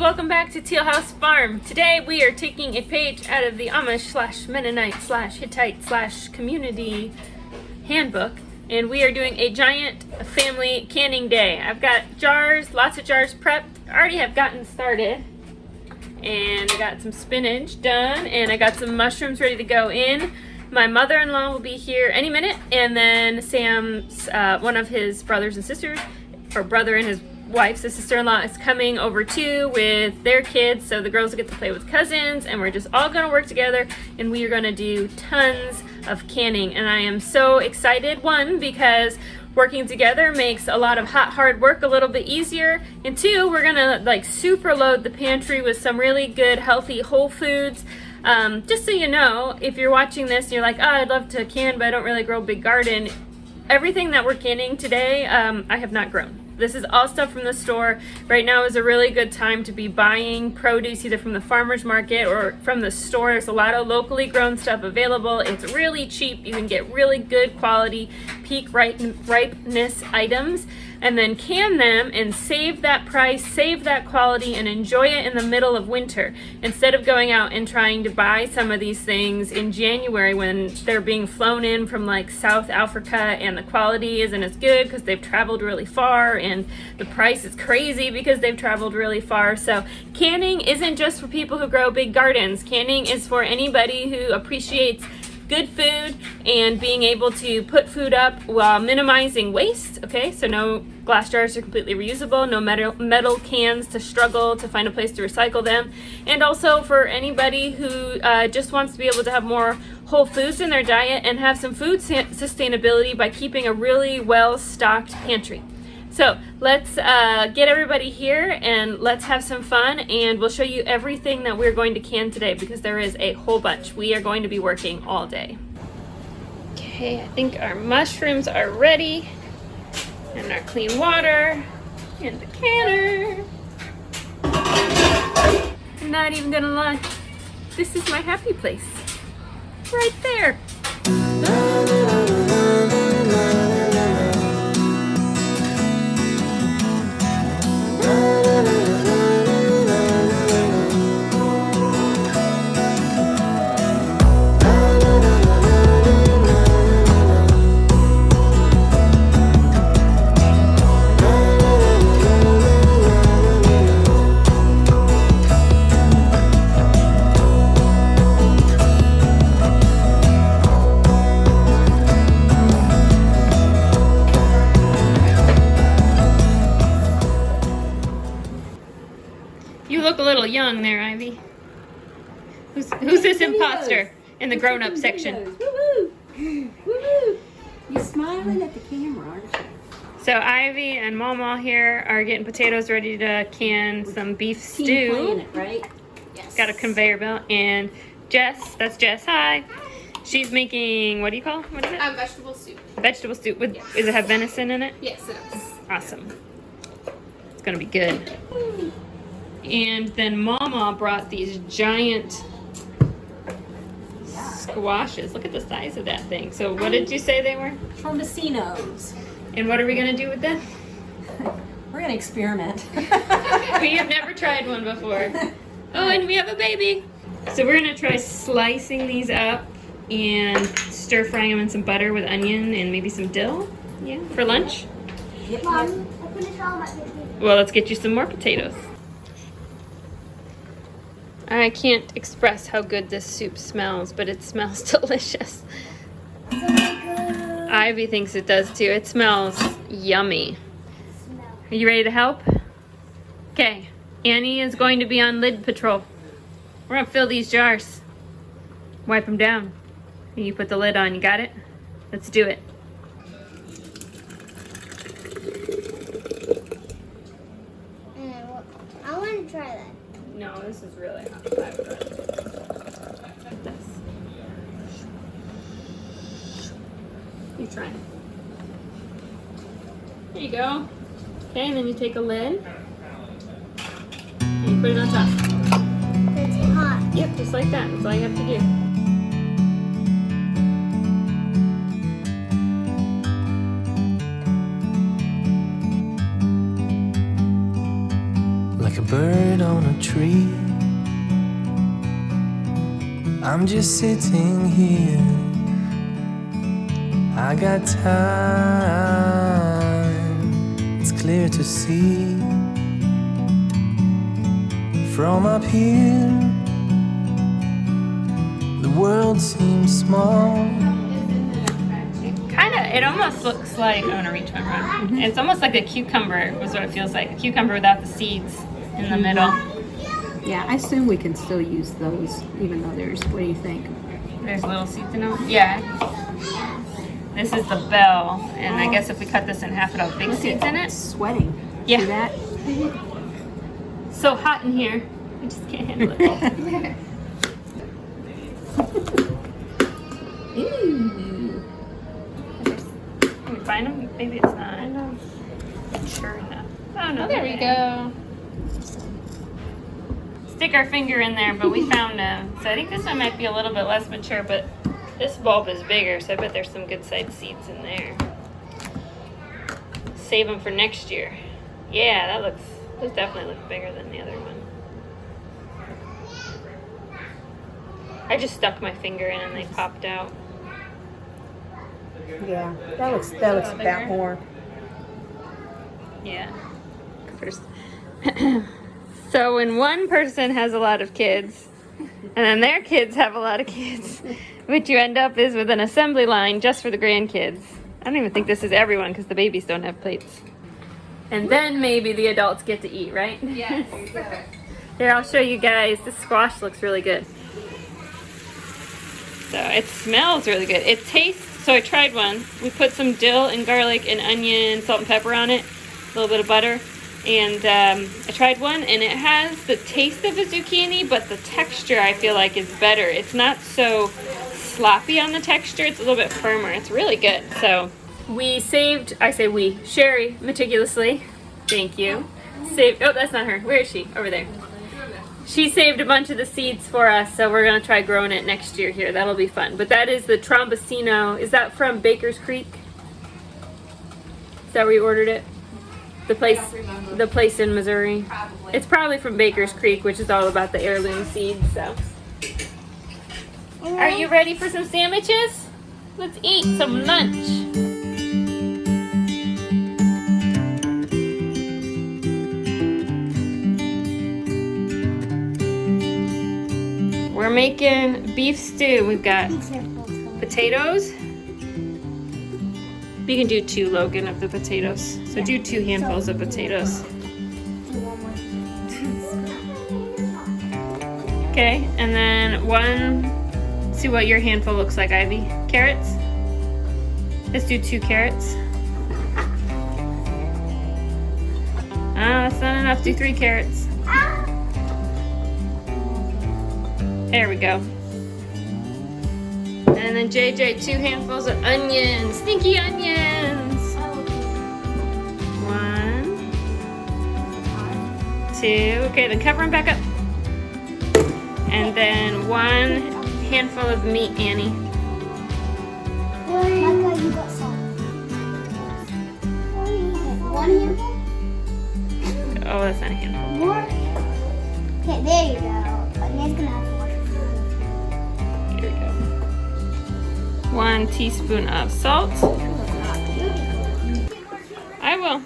welcome back to Teal House Farm. Today we are taking a page out of the Amish / Mennonite / Hittite / community handbook, and we are doing a giant family canning day. I've got jars, lots of jars prepped. I already have gotten started, and I got some spinach done, and I got some mushrooms ready to go in. My mother-in-law will be here any minute, and then Sam's one of his brothers and sisters, or brother and his wife, so sister-in-law, is coming over too with their kids, so the girls get to play with cousins, and we're just all gonna work together, and we are gonna do tons of canning. And I am so excited, one, because working together makes a lot of hard work a little bit easier, and two, we're gonna like super load the pantry with some really good healthy whole foods. Just so you know, if you're watching this and you're like, oh, I'd love to can, but I don't really grow a big garden, everything that we're canning today, I have not grown. This is all stuff from the store. Right now is a really good time to be buying produce either from the farmer's market or from the store. There's a lot of locally grown stuff available. It's really cheap. You can get really good quality peak ripeness items and then can them and save that price, save that quality, and enjoy it in the middle of winter instead of going out and trying to buy some of these things in January when they're being flown in from like South Africa and the quality isn't as good because they've traveled really far and the price is crazy because they've traveled really far. So canning isn't just for people who grow big gardens. Canning is for anybody who appreciates good food and being able to put food up while minimizing waste. Okay, so no glass jars are completely reusable, no metal cans to struggle to find a place to recycle them, and also for anybody who just wants to be able to have more whole foods in their diet and have some food sustainability by keeping a really well-stocked pantry. So let's get everybody here and let's have some fun, and we'll show you everything that we're going to can today because there is a whole bunch. We are going to be working all day. Okay, I think our mushrooms are ready, and our clean water, and the canner. I'm not even gonna lie, this is my happy place, right there. You look a little young there, Ivy. Who's this imposter in the grown-up section? Woo-hoo! Woo-hoo! You're smiling at the camera, aren't you? So Ivy and Mama here are getting potatoes ready to can some beef stew. Planet, right? Yes. Got a conveyor belt, and Jess, that's Jess, hi. She's making, what do you call it? What is it? Vegetable soup. Vegetable soup. With, Yes. Does it have venison in it? Yes, it is. Awesome. It's gonna be good. And then Mama brought these giant squashes. Look at the size of that thing. So what did you say they were? Tomasinos. And what are we gonna do with them? We're gonna experiment. We have never tried one before. Oh, and we have a baby. So we're gonna try slicing these up and stir frying them in some butter with onion and maybe some dill. Yeah, for lunch. Mom, I finished all my baby. Well, let's get you some more potatoes. I can't express how good this soup smells, but it smells delicious. So good. Ivy thinks it does too. It smells yummy. Smell. Are you ready to help? Okay, Annie is going to be on lid patrol. We're gonna fill these jars. Wipe them down. And you put the lid on, you got it? Let's do it. I want to try that. No, this is really hot. I would rather do this. You try. There you go. Okay, and then you take a lid and you put it on top. It's hot. Yep, just like that. That's all you have to do. bird on a tree. I'm just sitting here. I got time, it's clear to see. From up here, the world seems small. It almost looks like, I'm gonna reach my run. It's almost like a cucumber was what it feels like. A cucumber without the seeds in the middle. Yeah, I assume we can still use those, even though there's, what do you think? There's little seeds in them? Yeah. This is the bell, and I guess if we cut this in half, it'll have big seeds in it. Sweating. Yeah. See that? So hot in here. I just can't handle it. Ooh. Can we find them? Maybe it's not. I know. Sure enough. Oh no, there we go. Stick our finger in there, but we found them. So I think this one might be a little bit less mature, but this bulb is bigger, so I bet there's some good sized seeds in there. Save them for next year. Yeah, those definitely look bigger than the other one. I just stuck my finger in and they popped out. Yeah, that looks about more. Yeah. First. So when one person has a lot of kids, and then their kids have a lot of kids, what you end up is with an assembly line just for the grandkids. I don't even think this is everyone because the babies don't have plates. And then maybe the adults get to eat, right? Yes. Here, I'll show you guys. This squash looks really good. So it smells really good. It tastes, so I tried one. We put some dill and garlic and onion, salt and pepper on it, a little bit of butter. And I tried one, and it has the taste of a zucchini, but the texture I feel like is better. It's not so sloppy on the texture. It's a little bit firmer. It's really good. So we saved, I say we, Sherry meticulously, thank you, saved, oh, that's not her. Where is she? Over there. She saved a bunch of the seeds for us, so we're going to try growing it next year here. That'll be fun. But that is the Trombosino. Is that from Baker's Creek? Is that where you ordered it? The place in Missouri. Probably. It's probably from Baker's Creek, which is all about the heirloom seeds. So, are you ready for some sandwiches? Let's eat some lunch. We're making beef stew. We've got potatoes. We can do 2, Logan, of the potatoes. So do 2 handfuls of potatoes. Okay, and then 1, see what your handful looks like, Ivy. Carrots. Let's do 2 carrots. That's not enough. Do 3 carrots. There we go. And then JJ, 2 handfuls of onions. Stinky onions. 1, 2. Okay, then cover them back up. And then 1 handful of meat, Annie. Micah, you got salt. 1 handful? Oh, that's not a handful. More? Okay, there you go. But Nan's gonna have to wash it. Here we go. 1 teaspoon of salt. I will.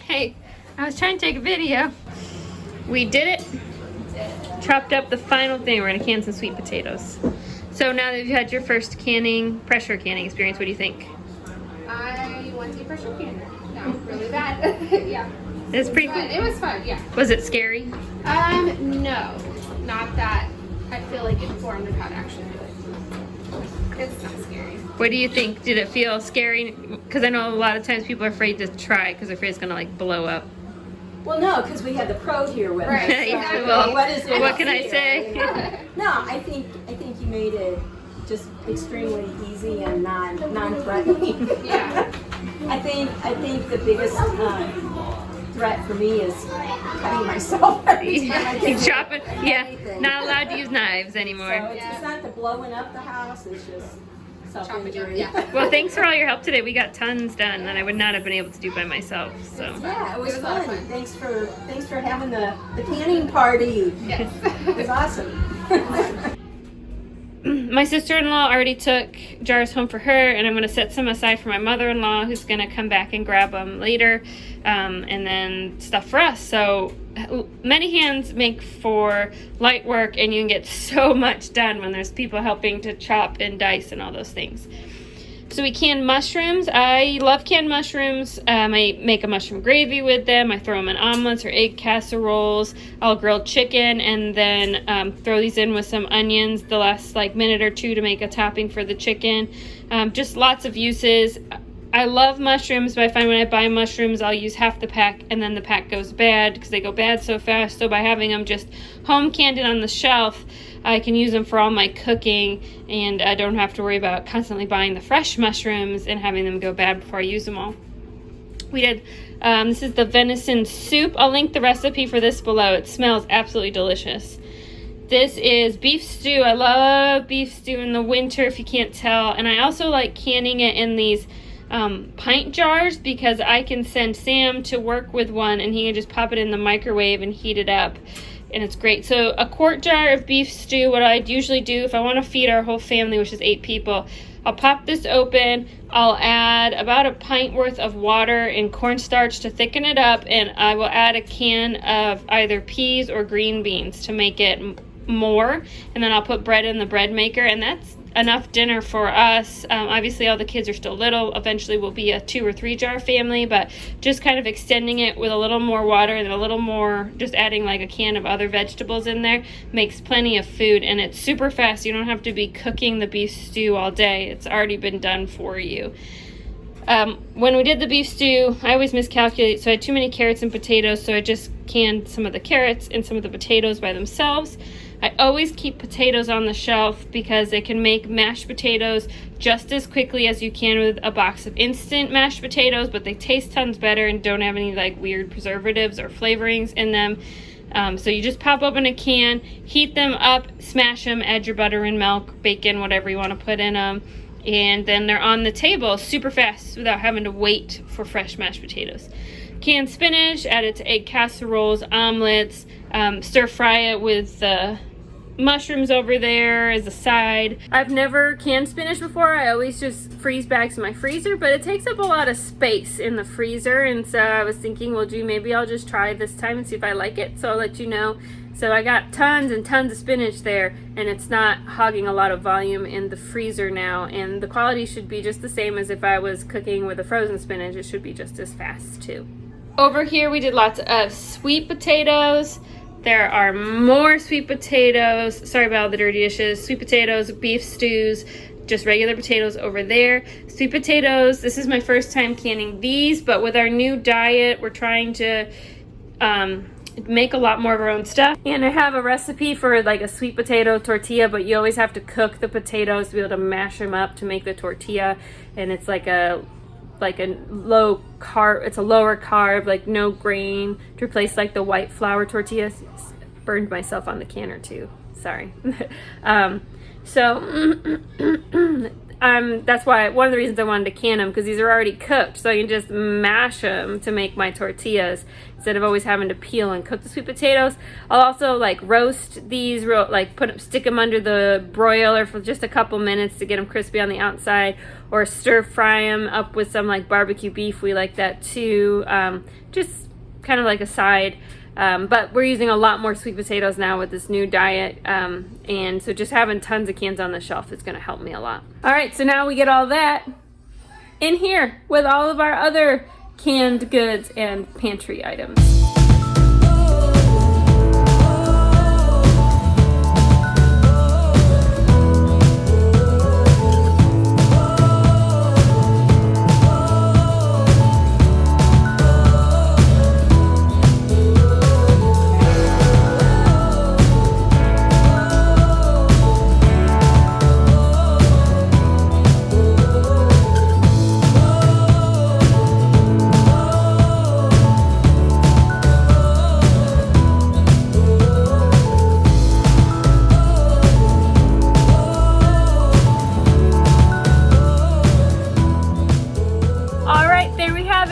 Hey, I was trying to take a video. We did it. Chopped up the final thing. We're gonna can some sweet potatoes. So now that you've had your first pressure canning experience, what do you think? I want to pressure can. really bad. Yeah. It's pretty But cool. it was fun, yeah. Was it scary? No. Not that. I feel like it's 400 pound actually. It's not scary. What do you think? Did it feel scary? Because I know a lot of times people are afraid to try because they're afraid it's gonna like blow up. Well, no, because we had the pro here with Right, us. So, exactly. Well, what is there what to can I fear, say? you know? No, I think you made it just extremely easy and non-threatening. Yeah. I think the biggest threat for me is cutting myself every time I Keep get chopping. Yeah, anything. not allowed to use knives So anymore. it's not the blowing up the house, it's just self-injury. Yeah. Well, thanks for all your help today. We got tons done that I would not have been able to do by myself. So Yeah, it was It was a lot of fun. fun. Thanks for having the canning party. Yes. It was awesome. my sister-in-law already took jars home for her, and I'm going to set some aside for my mother-in-law, who's going to come back and grab them later, and then stuff for us. So many hands make for light work, and you can get so much done when there's people helping to chop and dice and all those things. So we canned mushrooms. I love canned mushrooms. I make a mushroom gravy with them. I throw them in omelets or egg casseroles. I'll grill chicken and then throw these in with some onions the last like minute or two to make a topping for the chicken. Just lots of uses. I love mushrooms, but I find when I buy mushrooms, I'll use half the pack and then the pack goes bad because they go bad so fast. So by having them just home canned and on the shelf, I can use them for all my cooking, and I don't have to worry about constantly buying the fresh mushrooms and having them go bad before I use them all. We did, this is the venison soup. I'll link the recipe for this below. It smells absolutely delicious. This is beef stew. I love beef stew in the winter, if you can't tell. And I also like canning it in these pint jars because I can send Sam to work with one and he can just pop it in the microwave and heat it up. And it's great. So a quart jar of beef stew, what I'd usually do if I want to feed our whole family, which is 8 people, I'll pop this open, I'll add about a pint worth of water and cornstarch to thicken it up, and I will add a can of either peas or green beans to make it more, and then I'll put bread in the bread maker, and that's enough dinner for us. Obviously all the kids are still little. Eventually we'll be a 2 or 3 jar family, but just kind of extending it with a little more water and a little more, just adding like a can of other vegetables in there makes plenty of food, and it's super fast. You don't have to be cooking the beef stew all day. It's already been done for you. When we did the beef stew, I always miscalculate, so I had too many carrots and potatoes, so I just canned some of the carrots and some of the potatoes by themselves. I always keep potatoes on the shelf because they can make mashed potatoes just as quickly as you can with a box of instant mashed potatoes, but they taste tons better and don't have any like weird preservatives or flavorings in them. So you just pop open a can, heat them up, smash them, add your butter and milk, bacon, whatever you want to put in them, and then they're on the table super fast without having to wait for fresh mashed potatoes. Canned spinach, add it to egg casseroles, omelets, stir fry it with mushrooms over there as a side. I've never canned spinach before. I always just freeze bags in my freezer, but it takes up a lot of space in the freezer, and so I was thinking, well, gee, maybe I'll just try this time and see if I like it, so I'll let you know. So I got tons and tons of spinach there, and it's not hogging a lot of volume in the freezer now, and the quality should be just the same as if I was cooking with a frozen spinach. It should be just as fast too. Over here we did lots of sweet potatoes. There are more sweet potatoes. Sorry about all the dirty dishes. Sweet potatoes, beef stews, just regular potatoes over there. Sweet potatoes, this is my first time canning these, but with our new diet, we're trying to make a lot more of our own stuff. And I have a recipe for like a sweet potato tortilla, but you always have to cook the potatoes to be able to mash them up to make the tortilla. And it's like a low carb, it's a lower carb, like no grain, to replace like the white flour tortillas. Burned myself on the canner too, sorry. That's why, one of the reasons I wanted to can them, because these are already cooked, so I can just mash them to make my tortillas instead of always having to peel and cook the sweet potatoes. I'll also like roast these, stick them under the broiler for just a couple minutes to get them crispy on the outside, or stir fry them up with some like barbecue beef. We like that too, just kind of like a side. But we're using a lot more sweet potatoes now with this new diet, and so just having tons of cans on the shelf is going to help me a lot. All right, so now we get all that in here with all of our other canned goods and pantry items.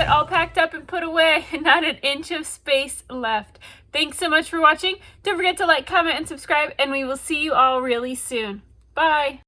All packed up and put away, and not an inch of space left. Thanks so much for watching. Don't forget to like, comment, and subscribe, and we will see you all really soon. Bye!